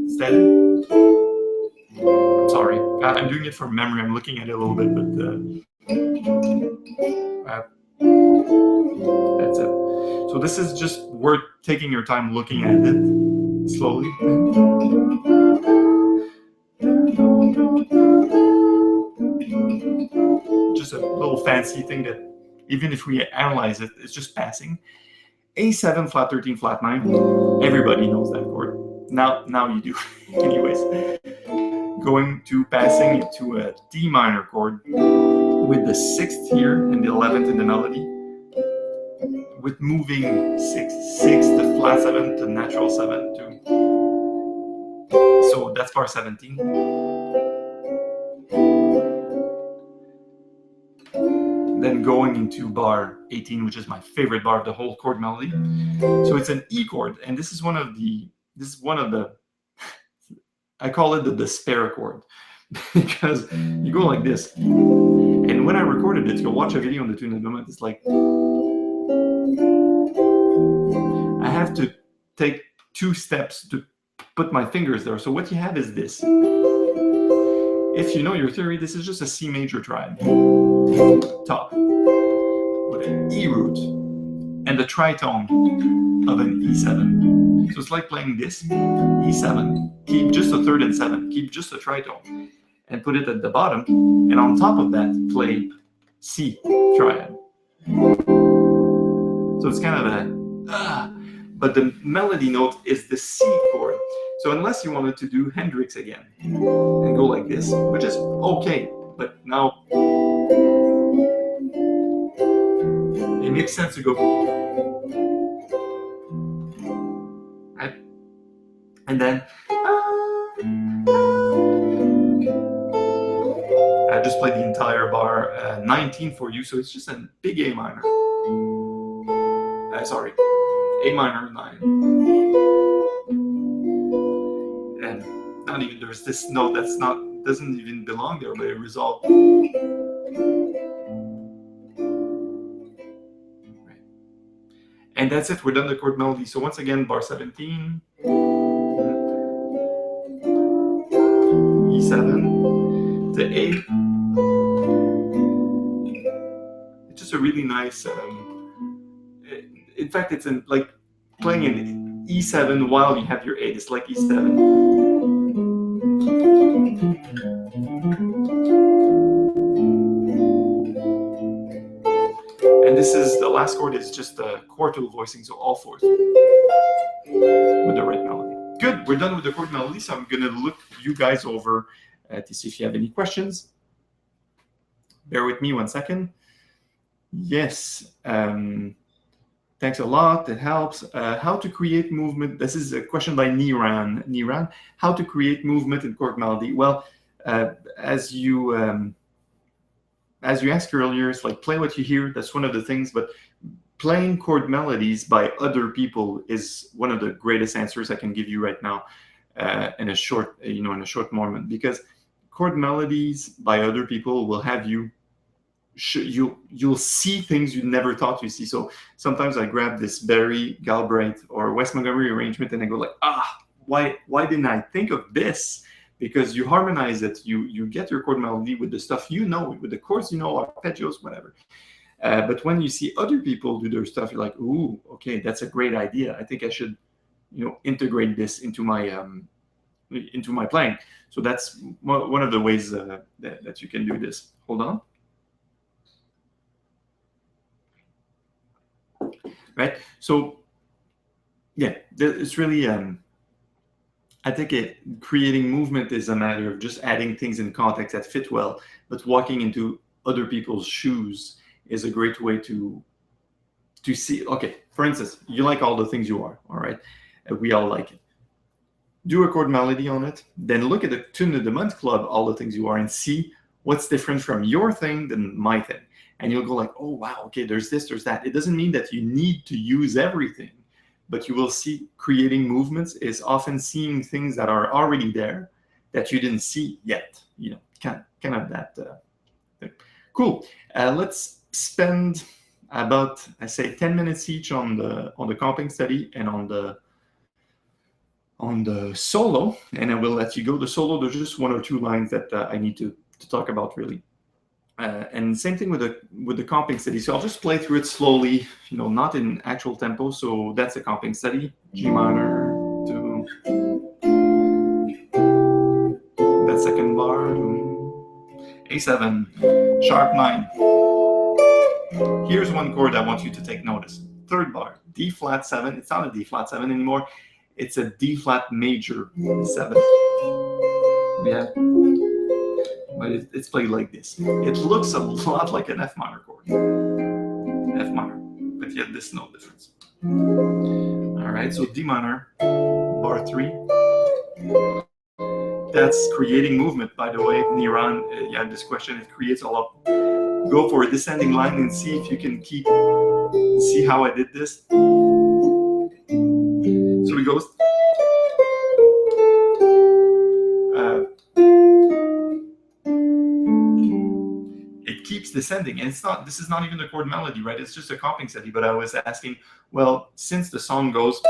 instead. I'm sorry, I'm doing it from memory. I'm looking at it a little bit, but that's it. So this is just worth taking your time looking at it slowly. Just a little fancy thing that even if we analyze it, it's just passing. A7 flat 13 flat 9. Everybody knows that chord. Now you do. Anyways, going to passing it to a D minor chord with the 6th here and the 11th in the melody, with moving 6 to flat 7 to natural 7 to. So that's bar 17. Then going into bar 18, which is my favorite bar of the whole chord melody. So it's an E chord, and this is one of the I call it the despair chord, because you go like this. And when I recorded it, you'll watch a video on the tune of the moment, it's like I have to take 2 steps to put my fingers there. So what you have is this. If you know your theory, this is just a C major triad, top, with an E root, and the tritone of an E7. So it's like playing this, E7, keep just a 3rd and 7, keep just a tritone, and put it at the bottom, and on top of that, play C triad. So it's kind of a, but the melody note is the C chord. So unless you wanted to do Hendrix again, and go like this, which is okay, but now it makes sense to go, right? And then I just played the entire bar 19 for you, so it's just a big A minor. Sorry, A minor 9. And not even, there's this note that's not, doesn't even belong there, but it resolved. Right. And that's it, we're done the chord melody. So once again, bar 17, E7 to A. It's just a really nice, in fact, it's like playing an E7 while you have your 8. It's like E7. And this is, the last chord is just a quartal voicing, so all 4s with the right melody. Good, we're done with the chord melody, so I'm gonna look you guys over to see if you have any questions. Bear with me 1 second. Yes, thanks a lot, it helps. How to create movement, this is a question by Niran. How to create movement in chord melody? Well, as you asked earlier, it's like play what you hear, that's one of the things, but playing chord melodies by other people is one of the greatest answers I can give you right now in a short moment, because chord melodies by other people will have you, you'll see things you never thought you see. So sometimes I grab this Barry, Galbraith, or Wes Montgomery arrangement and I go like, why didn't I think of this? Because you harmonize it, you get your chord melody with the stuff you know, with the chords you know, arpeggios, whatever. But when you see other people do their stuff, you're like, ooh, okay, that's a great idea. I think I should, integrate this into my playing. So that's one of the ways that you can do this. Hold on. Right. So yeah, it's really. I think creating movement is a matter of just adding things in context that fit well, but walking into other people's shoes is a great way to see. Okay, for instance, you like all the things you are, all right? We all like it. Do a chord melody on it, then look at the Tune of the Month Club, all the things you are, and see what's different from your thing than my thing. And you'll go like, oh, wow, okay, there's this, there's that. It doesn't mean that you need to use everything, but you will see creating movements is often seeing things that are already there that you didn't see yet. You know, kind of that thing. Cool. Let's spend about, I say, 10 minutes each on the comping study and on the solo, and I will let you go. The solo, there's just one or two lines that I need to talk about really. And same thing with the comping study. So I'll just play through it slowly, you know, not in actual tempo. So that's a comping study. G minor to that second bar, A7, sharp 9. Here's one chord I want you to take notice. Third bar, D flat 7. It's not a D flat 7 anymore. It's a D flat major 7. Yeah, but it's played like this. It looks a lot like an F minor chord. F minor, but yet there's no difference. All right, so D minor, bar 3. That's creating movement, by the way. Niran, you had this question, it creates a lot. Go for a descending line and see if you can see how I did this. So it goes. It keeps descending, and this is not even a chord melody, right? It's just a comping study, but I was asking, well, since the song goes,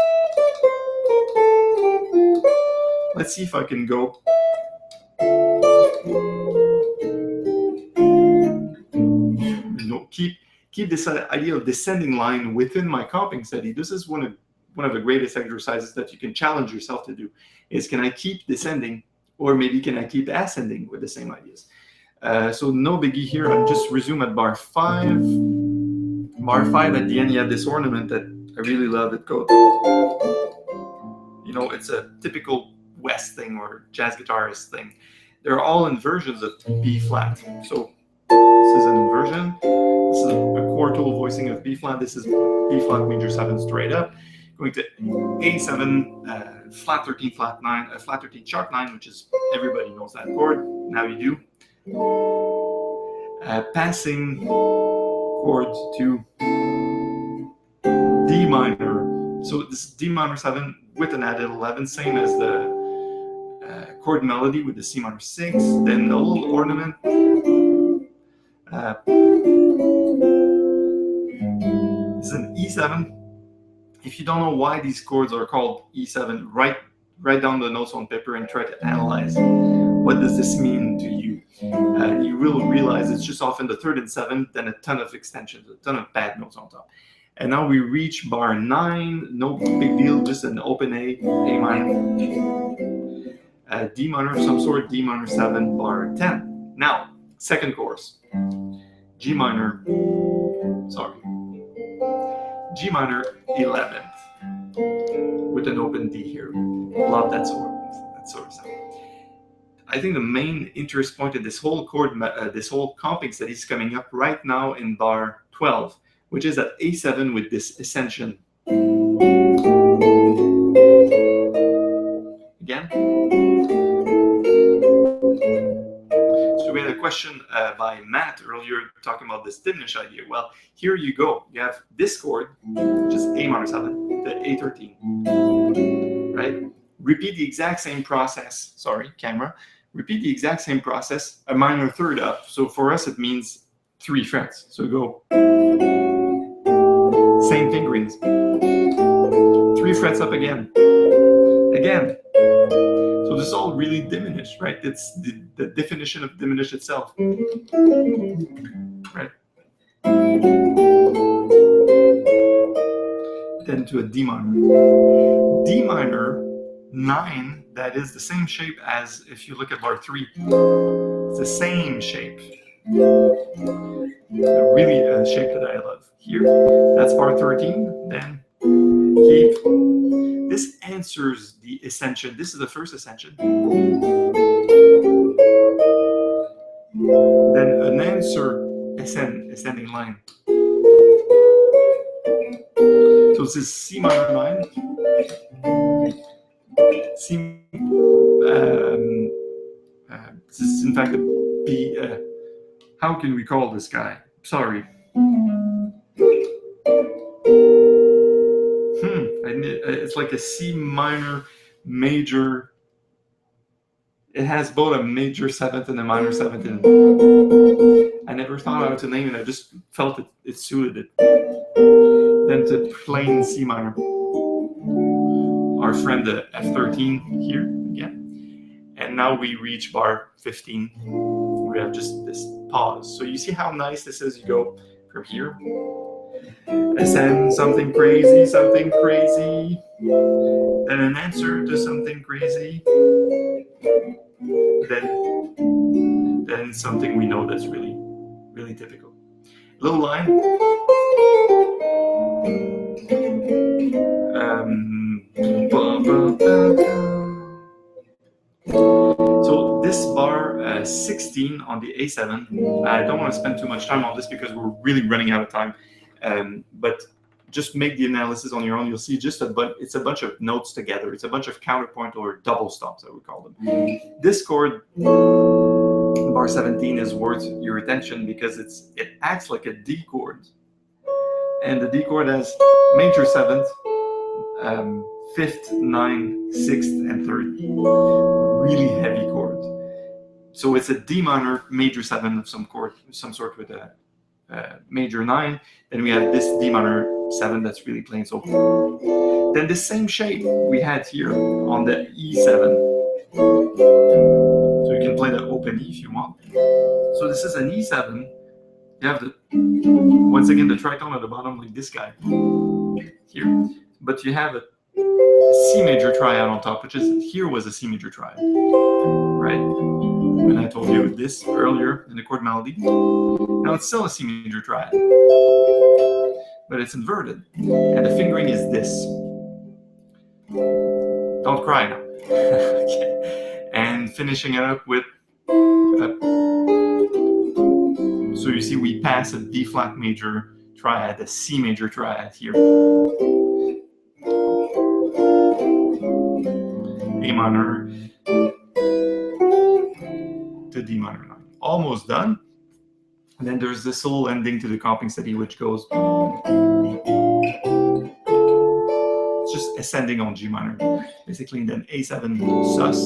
let's see if I can go. You know, keep this idea of descending line within my comping study. This is one of the greatest exercises that you can challenge yourself to do. Is can I keep descending, or maybe can I keep ascending with the same ideas? So no biggie here. I'll just resume at bar 5. Bar 5 at the end, you have this ornament that I really love. It goes, you know, it's a typical West thing or jazz guitarist thing. They're all inversions of B flat. So this is an inversion. This is a quartal voicing of B flat. This is B flat major 7 straight up. Going to A7, flat 13, flat 9, flat 13, sharp 9, which is, everybody knows that chord. Now you do. Passing chords to D minor. So this is D minor 7 with an added 11, same as the chord melody with the C minor 6. Then a little ornament. This is an E7. If you don't know why these chords are called E7, write down the notes on paper and try to analyze what does this mean to you. You will realize it's just often the 3rd and 7th, then a ton of extensions, a ton of bad notes on top. And now we reach bar 9, no big deal, just an open A minor, D minor of some sort, D minor 7, bar 10. Now, second chorus, G minor 11th, with an open D here. Love that sort of sound. I think the main interest point of this whole this whole comping study is coming up right now in bar 12, which is at A7 with this ascension. Again. So we had a question by Matt earlier talking about this diminished idea. Well, here you go. You have this chord, which is A minor 7, the A13, right? Repeat the exact same process. Sorry, camera. Repeat the exact same process, a minor 3rd up. So for us, it means 3 frets. So go. Same fingerings. 3 frets up again. Again. So this is all really diminished, right? It's the definition of diminished itself. Right? Then to a D minor. D minor 9, that is the same shape as if you look at bar 3. It's the same shape. Really a shape that I love. Here, that's bar 13. Then keep. This answers the ascension. This is the first ascension. Then an answer ascending line. So this is C minor 9. This is in fact a B. How can we call this guy? Sorry. It's like a C minor major. It has both a major 7th and a minor 7th in it. I never thought how to name it. I just felt it suited it. Then to plain C minor. Our friend the F13 here again. And now we reach bar 15. We have just this pause. So you see how nice this is? You go from here. Ascend something crazy, then an answer to something crazy, then something we know that's really, really typical. Little line. So this bar 16 on the A7, I don't want to spend too much time on this because we're really running out of time. But just make the analysis on your own. You'll see it's a bunch of notes together. It's a bunch of counterpoint or double stops, I would call them. This chord, bar 17, is worth your attention because it acts like a D chord. And the D chord has major 7th, 5th, 9th, 6th, and 3rd. Really heavy chord. So it's a D minor major 7 of some sort with a major 9. Then we have this D minor 7 that's really plain. So then the same shape we had here on the E7. So you can play the open E if you want. So this is an E7. You have once again the tritone at the bottom, like this guy here. But you have a C major triad on top, which is here was a C major triad, right? When I told you this earlier in the chord melody. Now it's still a C major triad, but it's inverted, and the fingering is this. Don't cry now. Okay. And finishing it up with so you see we pass a D flat major triad, a C major triad here. A minor to D minor 9. Almost done. And then there's this little ending to the compensati which goes. It's just ascending on G minor, basically. And then A7 sus.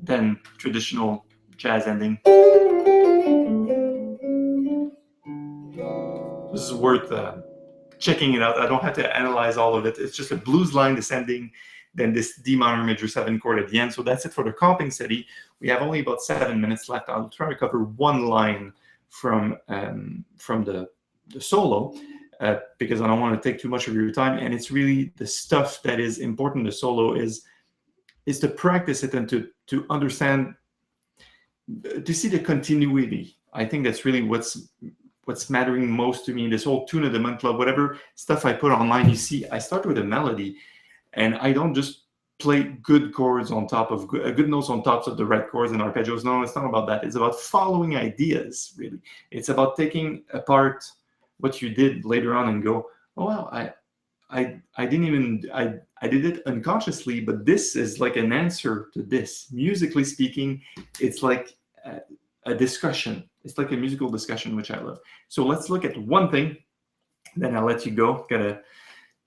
Then traditional jazz ending. This is worth checking it out. I don't have to analyze all of it. It's just a blues line descending, then this D minor major 7 chord at the end. So that's it for the compensati. We have only about 7 minutes left. I'll try to cover one line from the solo because I don't want to take too much of your time. And it's really the stuff that is important. The solo is to practice it and to understand, to see the continuity. I think that's really what's mattering most to me. This whole Tune of the Month Club, whatever stuff I put online, you see, I start with a melody, and I don't just play good chords on top of good notes on tops of the red chords and arpeggios. No, it's not about that. It's about following ideas, really. It's about taking apart what you did later on and go, oh wow, I did it unconsciously, but this is like an answer to this. Musically speaking, it's like a discussion. It's like a musical discussion, which I love. So let's look at one thing, then I'll let you go. Gotta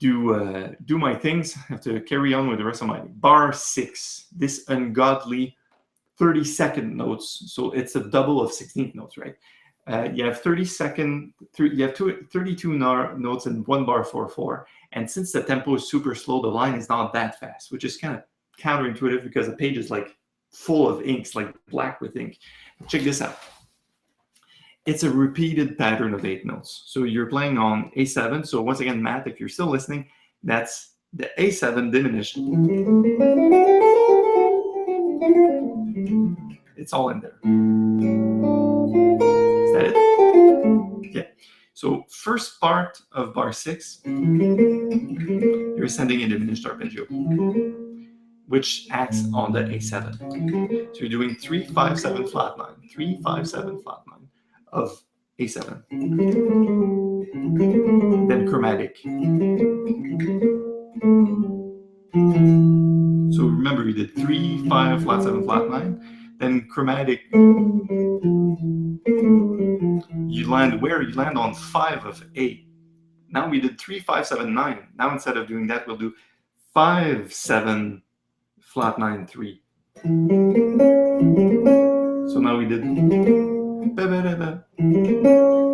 do my things. I have to carry on with the rest of my bar 6. This ungodly 32nd notes. So it's a double of 16th notes, right? You have 32 notes in one bar 4/4. And since the tempo is super slow, the line is not that fast, which is kind of counterintuitive because the page is like full of inks, like black with ink. Check this out. It's a repeated pattern of 8 notes. So you're playing on A7. So once again, Matt, if you're still listening, that's the A7 diminished. It's all in there. Is that it? Yeah. So first part of bar 6, you're ascending a diminished arpeggio. which acts on the A7. So you're doing 3, 5, 7 flat 9, 3, 5, 7 flat 9 of A7. Then chromatic. So remember, you did 3, 5, flat 7, flat 9. Then chromatic, you land where? You land on 5 of A. Now we did 3, 5, 7, 9. Now instead of doing that, we'll do 5, 7, flat 9, 3. So now we did.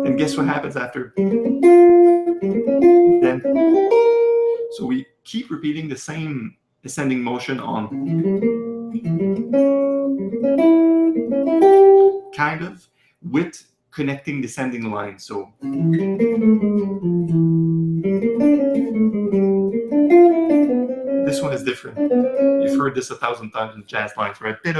And guess what happens after? Then. So we keep repeating the same ascending motion on kind of with connecting descending lines. So this one is different. You've heard this 1,000 times in jazz lines, right? And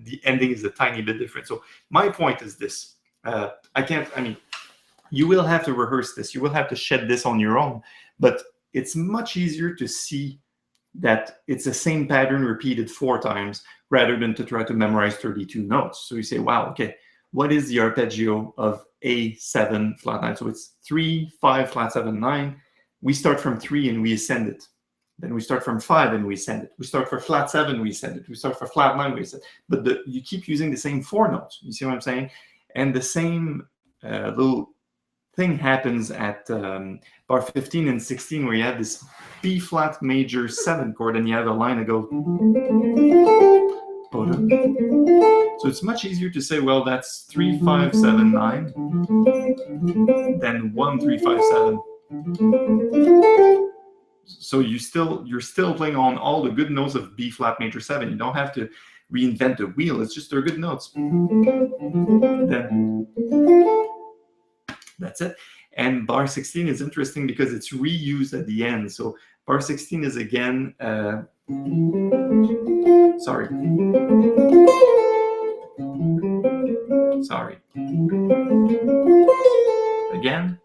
the ending is a tiny bit different. So my point is this. You will have to rehearse this. You will have to shed this on your own. But it's much easier to see that it's the same pattern repeated 4 times rather than to try to memorize 32 notes. So you say, wow, okay, what is the arpeggio of A7 flat 9? So it's 3, 5, flat 7, 9. We start from 3 and we ascend it. Then we start from 5 and we ascend it. We start for flat 7, we ascend it. We start for flat 9, we ascend it. But you keep using the same 4 notes. You see what I'm saying? And the same little thing happens at bar 15 and 16, where you have this B flat major 7 chord, and you have a line that goes. So it's much easier to say, well, that's 3, 5, 7, 9, than 1, 3, 5, 7. So you're still playing on all the good notes of B flat major 7. You don't have to reinvent the wheel. It's just they're good notes. Then that's it. And bar 16 is interesting because it's reused at the end. So bar 16 is again, sorry. Again.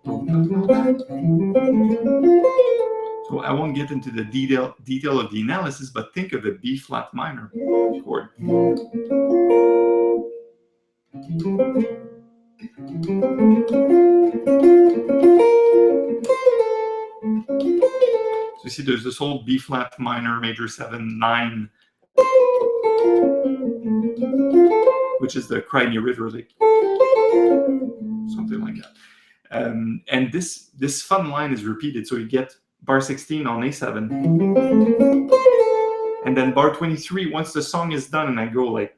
So I won't get into the detail of the analysis, but think of a B flat minor chord. So you see there's this whole B flat minor major 7, 9, which is the Crimea River Lake, something like that. And this fun line is repeated. So you get bar 16 on A7, and then bar 23, once the song is done and I go like,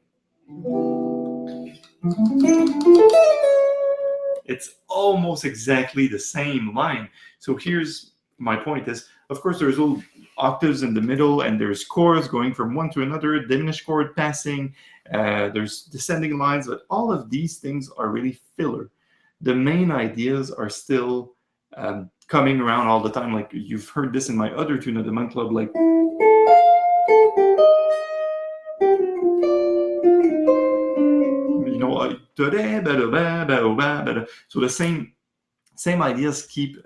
it's almost exactly the same line. So here's my point is, of course, there's little octaves in the middle, and there's chords going from one to another, diminished chord passing, there's descending lines, but all of these things are really filler. The main ideas are still coming around all the time. Like you've heard this in my other Tune of the Month Club, like so the same ideas keep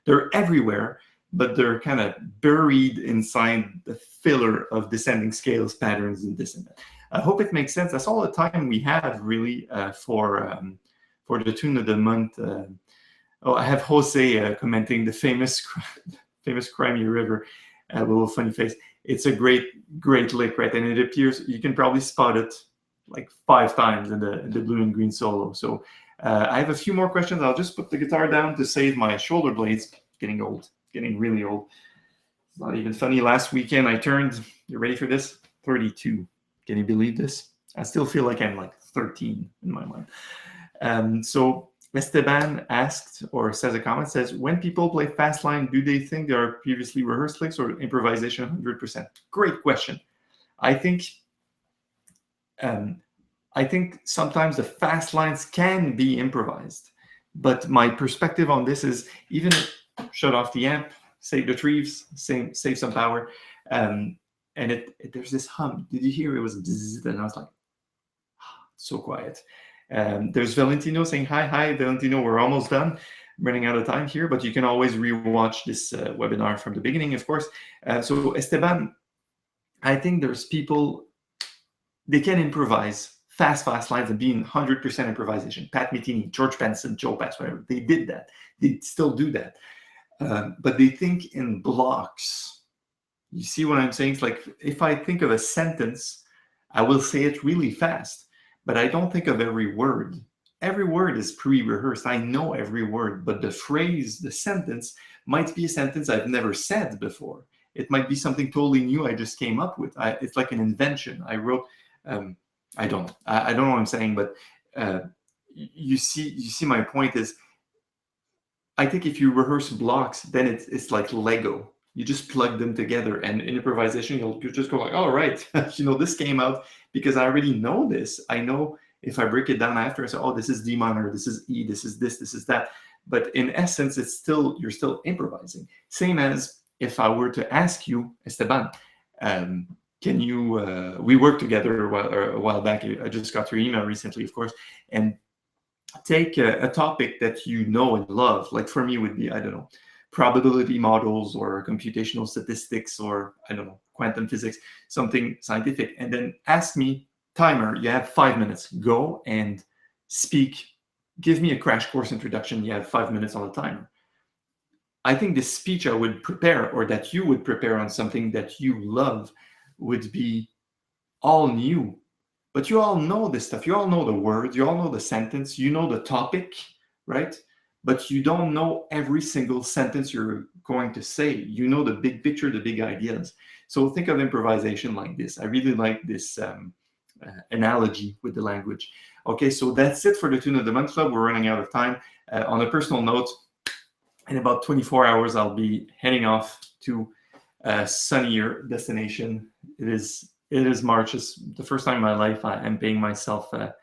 they're everywhere, but they're kind of buried inside the filler of descending scales, patterns, and this and that. I hope it makes sense. That's all the time we have really for the Tune of the Month. I have Jose commenting the famous Crimea River, a little funny face. It's a great lick, right? And it appears, you can probably spot it like 5 times in the blue and green solo. So I have a few more questions. I'll just put the guitar down to save my shoulder blades. Getting old, getting really old. It's not even funny. Last weekend I turned, you ready for this? 32. Can you believe this? I still feel like I'm like 13 in my mind. So Esteban asked, or says a comment, says, when people play fast line, do they think they are previously rehearsed licks or improvisation 100%? Great question. I think sometimes the fast lines can be improvised, but my perspective on this is, even shut off the amp, save the treves, save some power, and there's this hum. Did you hear it was bzzz, and I was like, so quiet. There's Valentino saying, hi, Valentino, we're almost done. I'm running out of time here, but you can always rewatch this webinar from the beginning, of course. So Esteban, I think there's people, they can improvise fast lines and be in 100% improvisation. Pat Metheny, George Benson, Joe Pass, whatever, they did that. They still do that. But they think in blocks. You see what I'm saying? It's like, if I think of a sentence, I will say it really fast, but I don't think of every word. Every word is pre-rehearsed. I know every word, but the phrase, the sentence, might be a sentence I've never said before. It might be something totally new I just came up with. It's like an invention. I wrote, I don't know what I'm saying, but you see my point is, I think if you rehearse blocks, then it's like Lego. You just plug them together, and in improvisation, you'll just go like, all right, this came out because I already know this. I know if I break it down after, I say, oh, this is D minor, this is E, this is this is that. But in essence, you're still improvising. Same as if I were to ask you, Esteban, can you, we worked together a while back. I just got your email recently, of course, and take a topic that you know and love. Like for me would be, I don't know, probability models or computational statistics or, I don't know, quantum physics, something scientific. And then ask me, timer, you have 5 minutes. Go and speak. Give me a crash course introduction. You have 5 minutes on the timer. I think the speech I would prepare, or that you would prepare on something that you love, would be all new. But you all know this stuff. You all know the words. You all know the sentence. You know the topic, right? But you don't know every single sentence you're going to say. You know the big picture, the big ideas. So think of improvisation like this. I really like this analogy with the language. Okay, so that's it for the Tune of the Month Club. We're running out of time. On a personal note, in about 24 hours, I'll be heading off to a sunnier destination. It is March. It's the first time in my life I'm paying myself a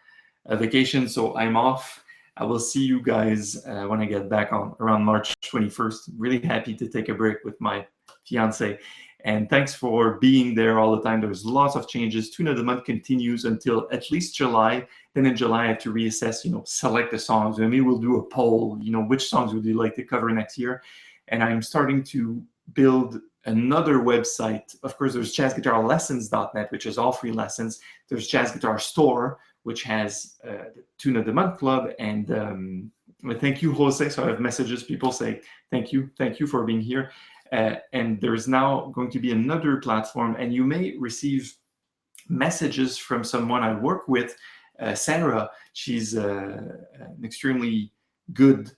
vacation, so I'm off. I will see you guys when I get back on around March 21st. Really happy to take a break with my fiance. And thanks for being there all the time. There's lots of changes. Tune of the Month continues until at least July. Then in July, I have to reassess, select the songs. Maybe we'll do a poll, which songs would you like to cover next year? And I'm starting to build another website. Of course, there's jazzguitarlessons.net, which is all free lessons. There's Jazz Guitar Store, which has the Tune of the Month Club. And thank you, Jose. So I have messages. People say, thank you for being here. And there's now going to be another platform, and you may receive messages from someone I work with, Sarah. She's an extremely good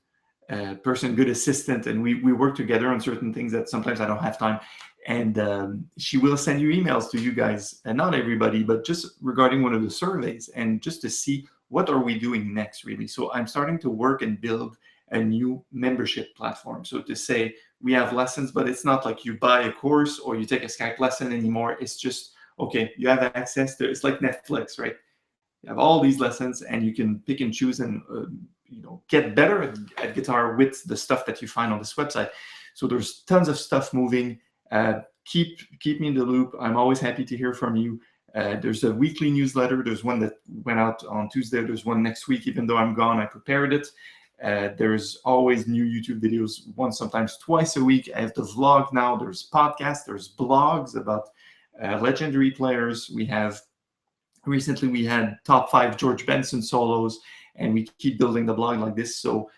person, good assistant, and we work together on certain things that sometimes I don't have time. And she will send you emails to you guys, and not everybody, but just regarding one of the surveys, and just to see what are we doing next, really. So I'm starting to work and build a new membership platform. So to say, we have lessons, but it's not like you buy a course or you take a Skype lesson anymore. It's just, okay, you have access to, it's like Netflix, right? You have all these lessons, and you can pick and choose and get better at guitar with the stuff that you find on this website. So there's tons of stuff moving. Keep me in the loop. I'm always happy to hear from you. There's a weekly newsletter. There's one that went out on Tuesday. There's one next week. Even though I'm gone, I prepared it. There's always new YouTube videos, once, sometimes twice a week. I have the vlog now. There's podcasts. There's blogs about legendary players. Recently we had top 5 George Benson solos, and we keep building the blog like this. So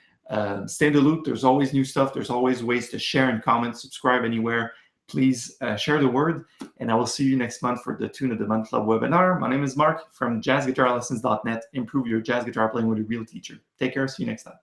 stay in the loop. There's always new stuff. There's always ways to share and comment, subscribe anywhere. Please share the word, and I will see you next month for the Tune of the Month Club webinar. My name is Marc from jazzguitarlessons.net. Improve your jazz guitar playing with a real teacher. Take care. See you next time.